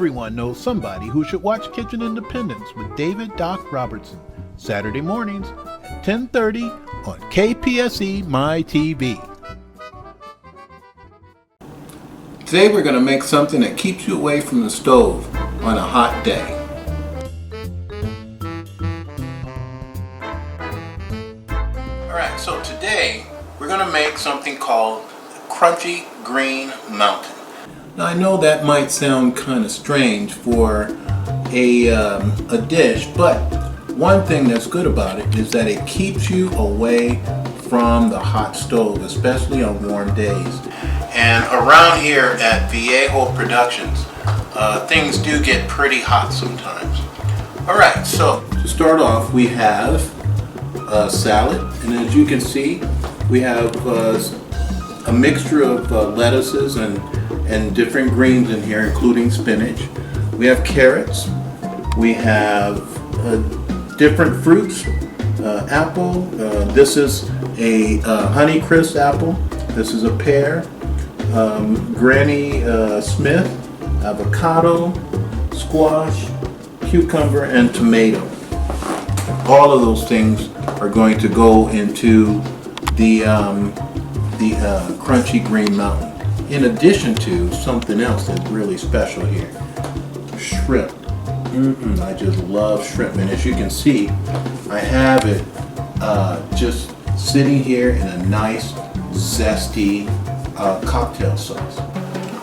Everyone knows somebody who should watch Kitchen Independence with David Doc Robertson, Saturday mornings at 10:30 on KPSE My TV. Today we're going to make something that keeps you away from the stove on a hot day. Alright, so today we're going to make something called Crunchy Green Mountain. Now I know that might sound kind of strange for a dish, but one thing that's good about it is that it keeps you away from the hot stove, especially on warm days. And around here at Viejo Productions, things do get pretty hot sometimes. Alright, so to start off we have a salad, and as you can see we have a mixture of lettuces and different greens in here, including spinach. We have carrots, we have different fruits, apple, this is a Honeycrisp apple, this is a pear, Granny Smith, avocado, squash, cucumber, and tomato. All of those things are going to go into the Crunchy Green Mountain. In addition to something else that's really special here, shrimp. I just love shrimp, and as you can see, I have it just sitting here in a nice, zesty cocktail sauce.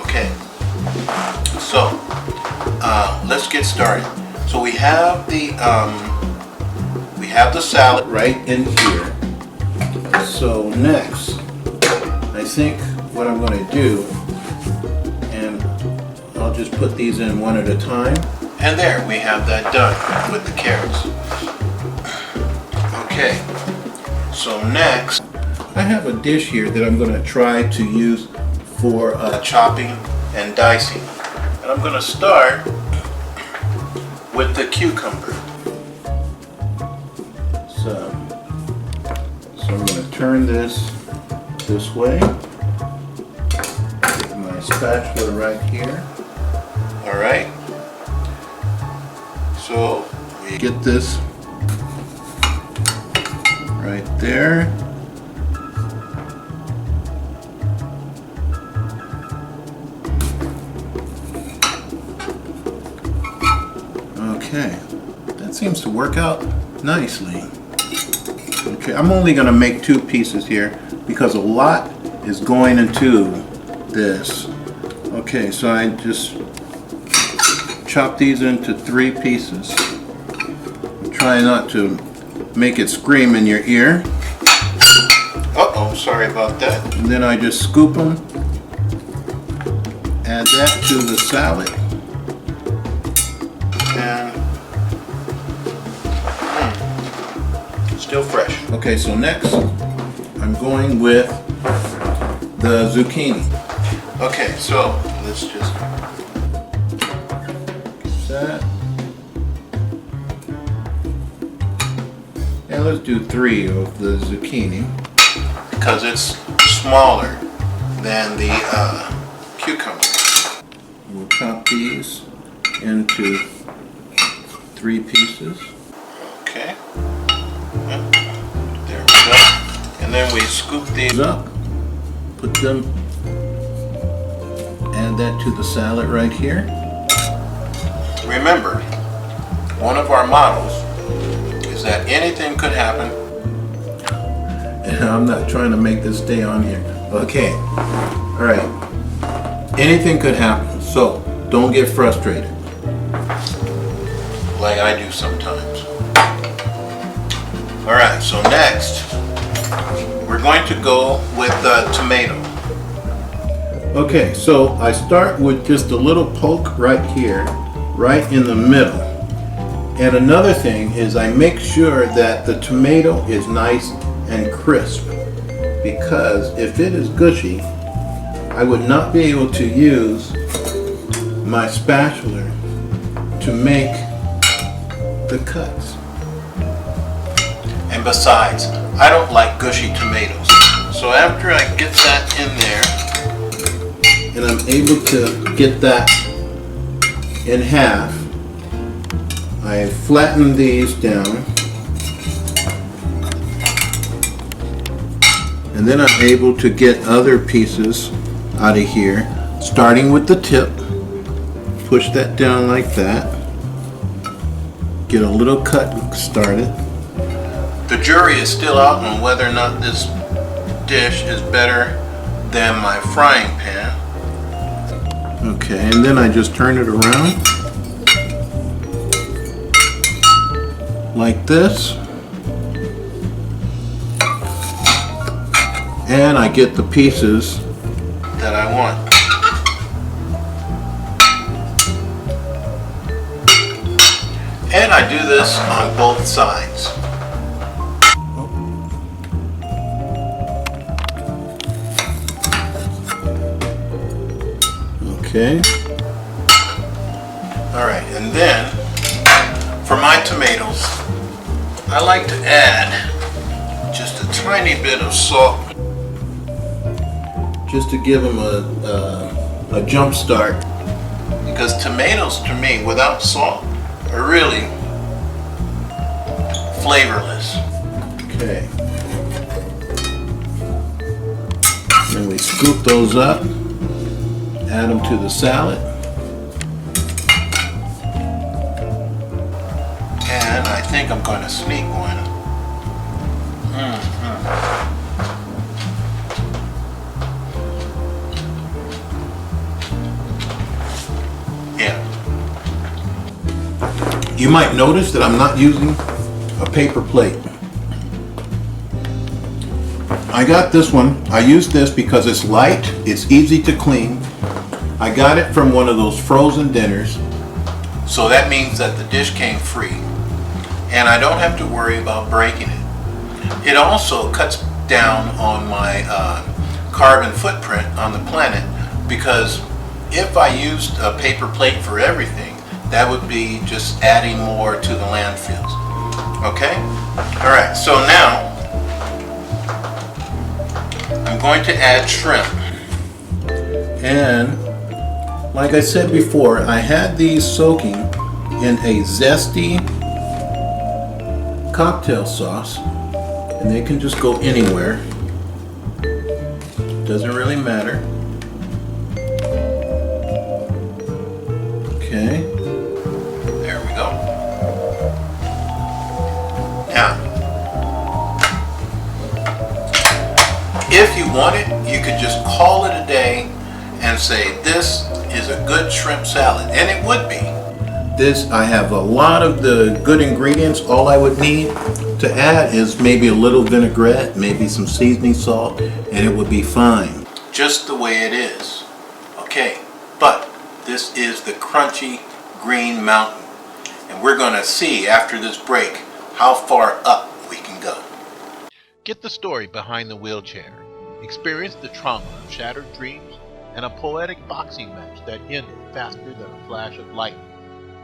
Okay, so let's get started. So we have the salad right in here. So next, I think what I'm going to do, and I'll just put these in one at a time. And there, we have that done with the carrots. Okay, so next, I have a dish here that I'm going to try to use for chopping and dicing. And I'm going to start with the cucumber. So I'm going to turn this way. Get my spatula right here. Alright. So we get this right there. Okay. That seems to work out nicely. Okay, I'm only going to make 2 pieces here because a lot is going into this. Okay, so I just chop these into 3 pieces. Try not to make it scream in your ear. Uh-oh, sorry about that. And then I just scoop them, add that to the salad, and still fresh. Okay, so next I'm going with the zucchini. Okay, so let's just get that. And let's do 3 of the zucchini because it's smaller than the cucumber. We'll chop these into 3 pieces. Okay. There we go. And then we scoop these up, put them, add that to the salad right here. Remember, one of our models is that anything could happen. And I'm not trying to make this stay on here. Okay. Alright. Anything could happen, so don't get frustrated. Like I do sometimes. Alright, so next we're going to go with the tomato. Okay, so I start with just a little poke right here, right in the middle. And another thing is I make sure that the tomato is nice and crisp, because if it is gushy, I would not be able to use my spatula to make the cuts. And besides, I don't like gushy tomatoes. So after I get that in there, and I'm able to get that in half. I flatten these down, and then I'm able to get other pieces out of here, starting with the tip. Push that down like that. Get a little cut started. The jury is still out on whether or not this dish is better than my frying pan. Okay, and then I just turn it around like this, and I get the pieces that I want. And I do this on both sides. Okay. All right, and then for my tomatoes, I like to add just a tiny bit of salt, just to give them a jump start. Because tomatoes, to me, without salt, are really flavorless. Okay. Then we scoop those up, add them to the salad. And I think I'm going to sneak one. Yeah. You might notice that I'm not using a paper plate. I got this one. I use this because it's light, it's easy to clean. I got it from one of those frozen dinners, so that means that the dish came free, and I don't have to worry about breaking it. It also cuts down on my carbon footprint on the planet, because if I used a paper plate for everything, that would be just adding more to the landfills. Okay? Alright, so now I'm going to add shrimp. And like I said before, I had these soaking in a zesty cocktail sauce, and they can just go anywhere. Doesn't really matter. Okay. There we go. Now, if you want it, you could just call it a day and say this is a good shrimp salad, and it would be. This, I have a lot of the good ingredients. All I would need to add is maybe a little vinaigrette, maybe some seasoning salt, and it would be fine. Just the way it is. Okay, but this is the crunchy green mountain, and we're going to see after this break how far up we can go. Get the story behind the wheelchair. Experience the trauma of shattered dreams and a poetic boxing match that ended faster than a flash of lightning.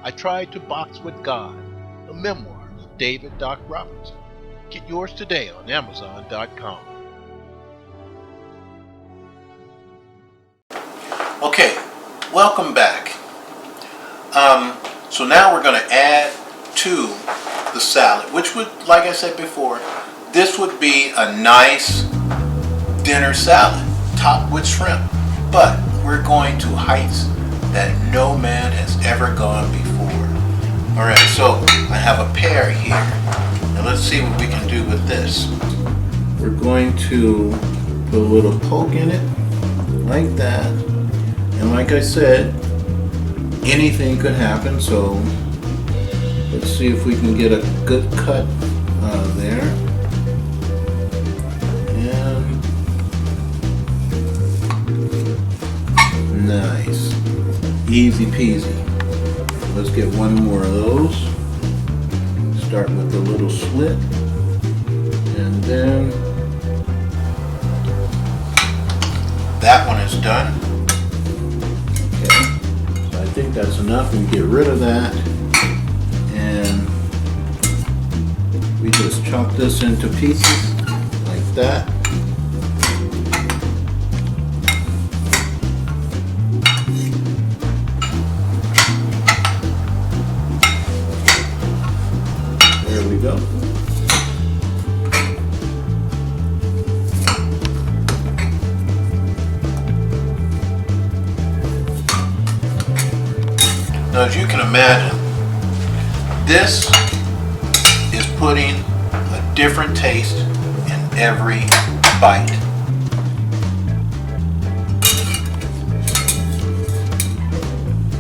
I Tried to Box with God, a memoir of David Doc Robertson. Get yours today on Amazon.com. Okay, welcome back. So now we're going to add to the salad, which would, like I said before, this would be a nice dinner salad topped with shrimp. But we're going to heights that no man has ever gone before. Alright, so I have a pear here. Now let's see what we can do with this. We're going to put a little poke in it, like that. And like I said, anything could happen, so let's see if we can get a good cut there. And nice. Easy peasy. Let's get one more of those. Start with the little slit. And then that one is done. Okay. So I think that's enough. We get rid of that. And we just chop this into pieces like that. Now, as you can imagine, this is putting a different taste in every bite.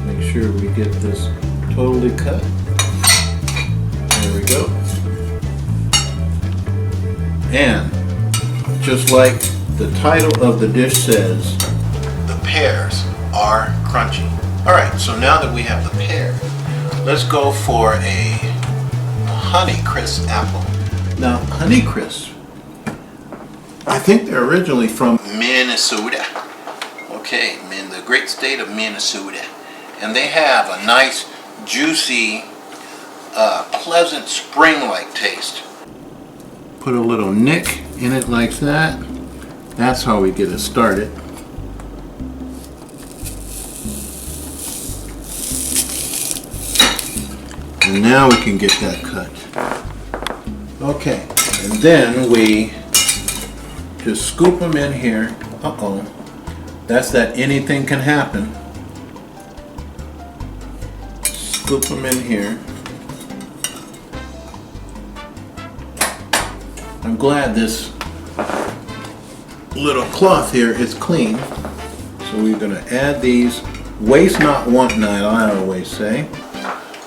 Make sure we get this totally cut. There we go. And just like the title of the dish says, the pears are crunchy. Alright, so now that we have the pear, let's go for a Honeycrisp apple. Now, Honeycrisp, I think they're originally from Minnesota. Okay, in the great state of Minnesota. And they have a nice, juicy, pleasant spring-like taste. Put a little nick in it like that. That's how we get it started. And now we can get that cut. Okay, and then we just scoop them in here. Uh-oh. That's that anything can happen. Scoop them in here. I'm glad this little cloth here is clean. So we're going to add these. Waste not, want not, I always say.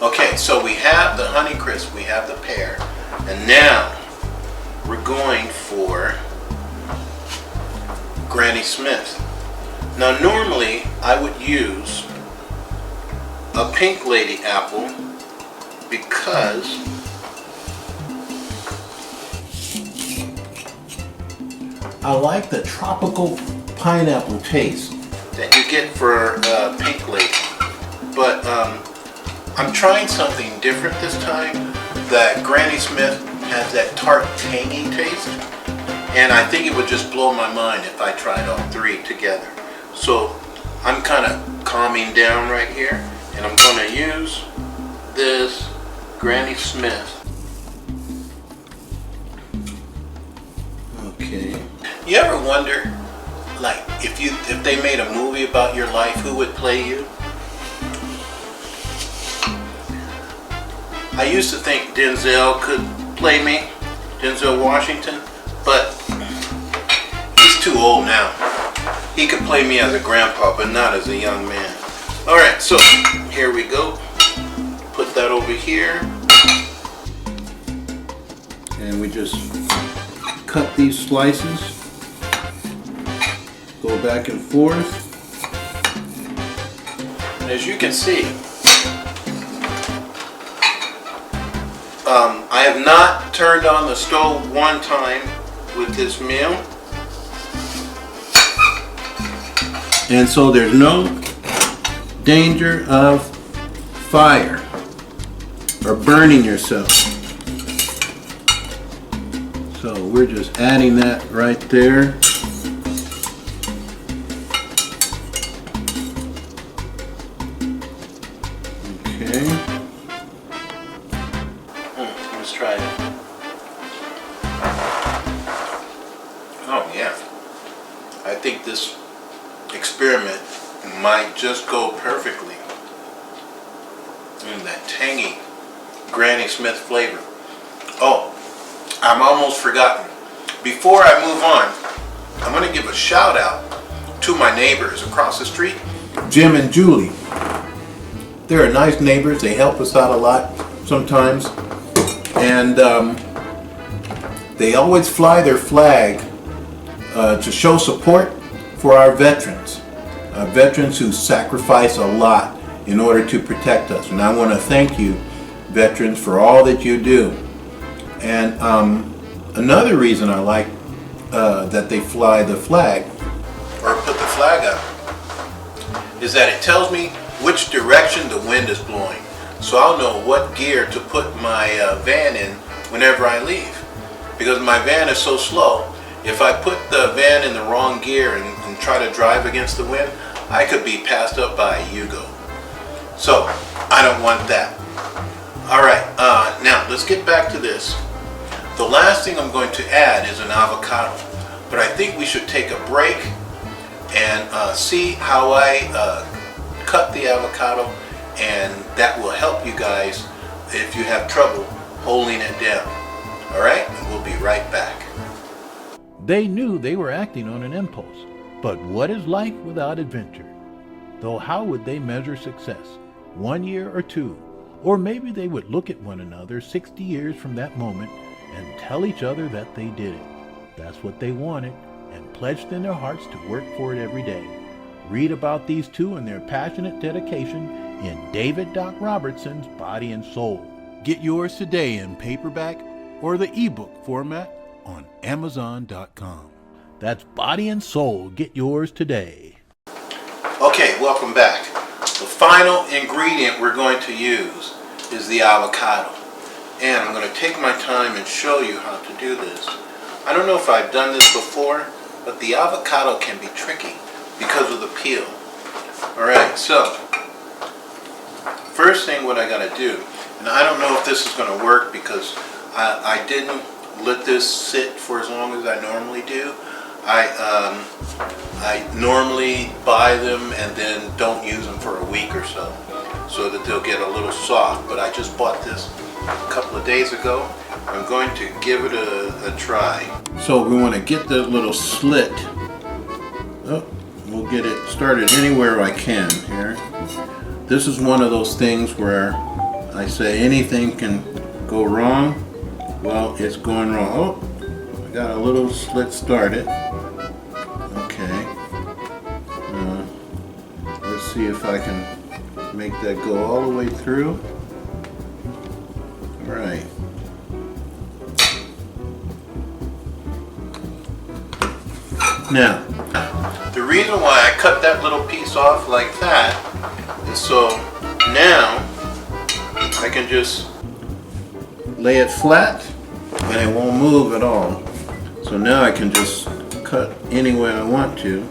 Okay, so we have the Honeycrisp, we have the pear, and now we're going for Granny Smith. Now normally I would use a Pink Lady apple because I like the tropical pineapple taste that you get for Pink Lady. But I'm trying something different this time. That Granny Smith has that tart, tangy taste, and I think it would just blow my mind if I tried all three together. So I'm kind of calming down right here, and I'm going to use this Granny Smith. Okay. You ever wonder, like, if they made a movie about your life, who would play you? I used to think Denzel could play me, Denzel Washington, but he's too old now. He could play me as a grandpa, but not as a young man. Alright, so here we go. Put that over here. And we just cut these slices. Go back and forth. And as you can see, I have not turned on the stove one time with this meal. And so there's no danger of fire or burning yourself. So we're just adding that right there. Okay. Let's try it. Oh yeah. I think this experiment might just go perfectly. And that tangy Granny Smith flavor. Oh, I'm almost forgotten. Before I move on, I'm going to give a shout out to my neighbors across the street, Jim and Julie. They're nice neighbors. They help us out a lot sometimes. And they always fly their flag to show support for our veterans. Veterans who sacrifice a lot in order to protect us. And I want to thank you, veterans, for all that you do. And another reason I like that they fly the flag, or put the flag up, is that it tells me which direction the wind is blowing. So I'll know what gear to put my van in whenever I leave. Because my van is so slow, if I put the van in the wrong gear and try to drive against the wind, I could be passed up by a Yugo. So I don't want that. Alright, now let's get back to this. The last thing I'm going to add is an avocado. But I think we should take a break and see how I cut the avocado and that will help you guys if you have trouble holding it down. Alright, and we'll be right back. They knew they were acting on an impulse, but what is life without adventure? Though how would they measure success? 1 year or 2? Or maybe they would look at one another 60 years from that moment and tell each other that they did it. That's what they wanted, and pledged in their hearts to work for it every day. Read about these two and their passionate dedication in David Doc Robertson's Body and Soul. Get yours today in paperback or the ebook format on Amazon.com. That's Body and Soul. Get yours today. Okay, welcome back. The final ingredient we're going to use is the avocado. And I'm going to take my time and show you how to do this. I don't know if I've done this before, but the avocado can be tricky because of the peel. Alright, so first thing what I got to do, and I don't know if this is going to work because I didn't let this sit for as long as I normally do. I normally buy them and then don't use them for a week or so that they'll get a little soft, but I just bought this a couple of days ago. I'm going to give it a try. So we want to get the little slit. Oh, we'll get it started anywhere I can here. This is one of those things where I say anything can go wrong. Well, it's going wrong. Oh, I got a little slit started. Okay. Let's see if I can make that go all the way through. All right. Now, the reason why I cut that little piece off like that is so now I can just lay it flat and it won't move at all. So now I can just cut any way I want to.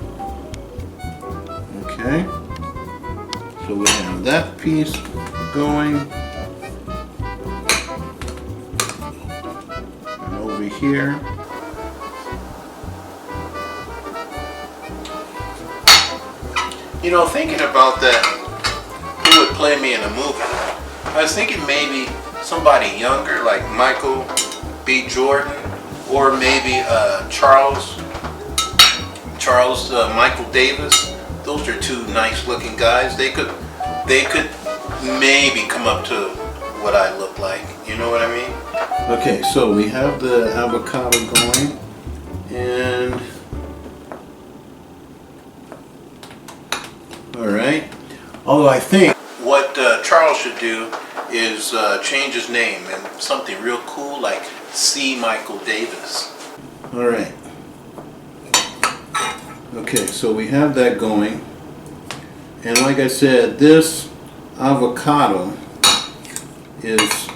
Okay. So we have that piece going. And over here. You know, thinking about that, who would play me in a movie? I was thinking maybe somebody younger, like Michael B. Jordan, or maybe Michael Davis. Those are two nice-looking guys. They could maybe come up to what I look like. You know what I mean? Okay, so we have the avocado going, and all right. Although I think what Charles should do is change his name and something real cool like C. Michael Davis. All right. Okay, so we have that going, and like I said, this avocado is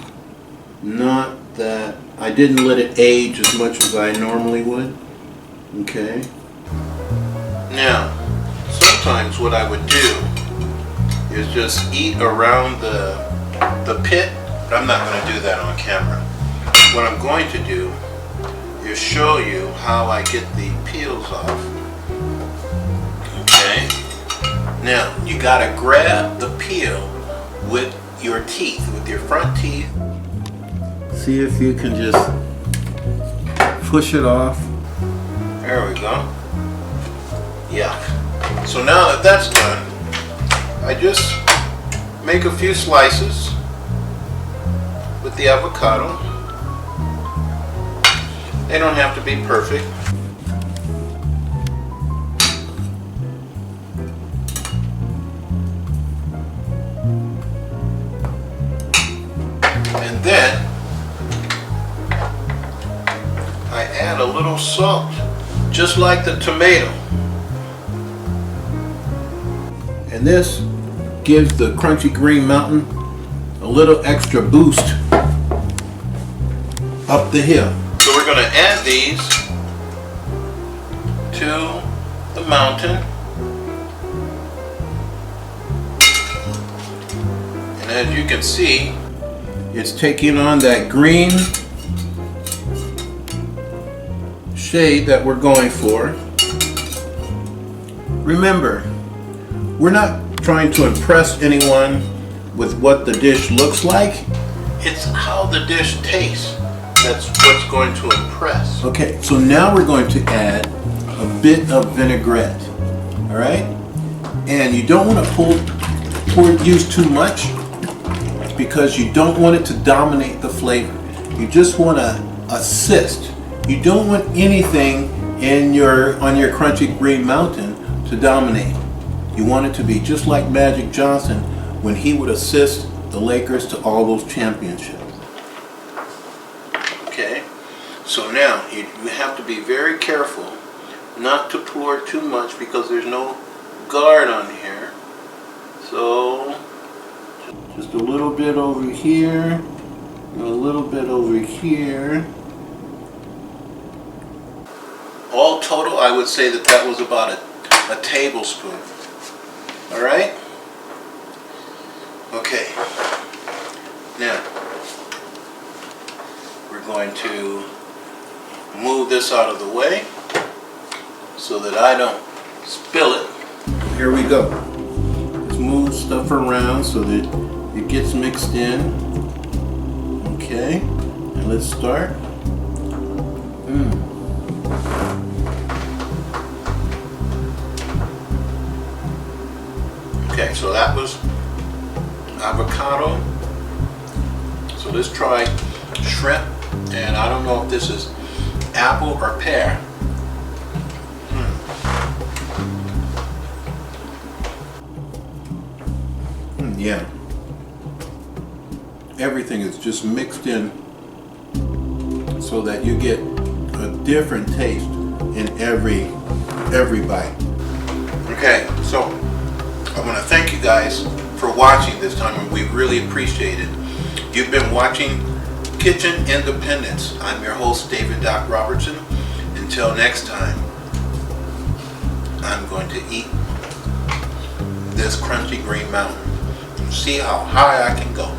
not that, I didn't let it age as much as I normally would. Okay. Now, sometimes what I would do is just eat around the pit, but I'm not going to do that on camera. What I'm going to do is show you how I get the peels off. Okay. Now, you got to grab the peel with your teeth, with your front teeth. See if you can just push it off. There we go. Yeah. So now that that's done, I just make a few slices with the avocado. They don't have to be perfect. And then I add a little salt, just like the tomato. And this gives the crunchy green mountain a little extra boost up the hill. So we're going to add these to the mountain. And as you can see, it's taking on that green shade that we're going for. Remember, we're not trying to impress anyone. with what the dish looks like. It's how the dish tastes that's what's going to impress. Okay, so now we're going to add a bit of vinaigrette. All right, and you don't want to use too much because you don't want it to dominate the flavor. You just want to assist. You don't want anything on your Crunchy Green Mountain to dominate. You want it to be just like Magic Johnson when he would assist the Lakers to all those championships. Okay, so now you have to be very careful not to pour too much because there's no guard on here. So just a little bit over here, a little bit over here. All total, I would say that was about a tablespoon. All right? Okay. Now, we're going to move this out of the way so that I don't spill it. Here we go. Let's move stuff around so that it gets mixed in. Okay, and let's start. Okay, so that was avocado. So let's try shrimp, and I don't know if this is apple or pear. Yeah. Everything is just mixed in so that you get a different taste in every bite. Okay, so I want to thank you guys for watching this time, and we really appreciate it. You've been watching Kitchen Independence. I'm your host, David Doc Robertson. Until next time, I'm going to eat this Crunchy Green Mountain and see how high I can go.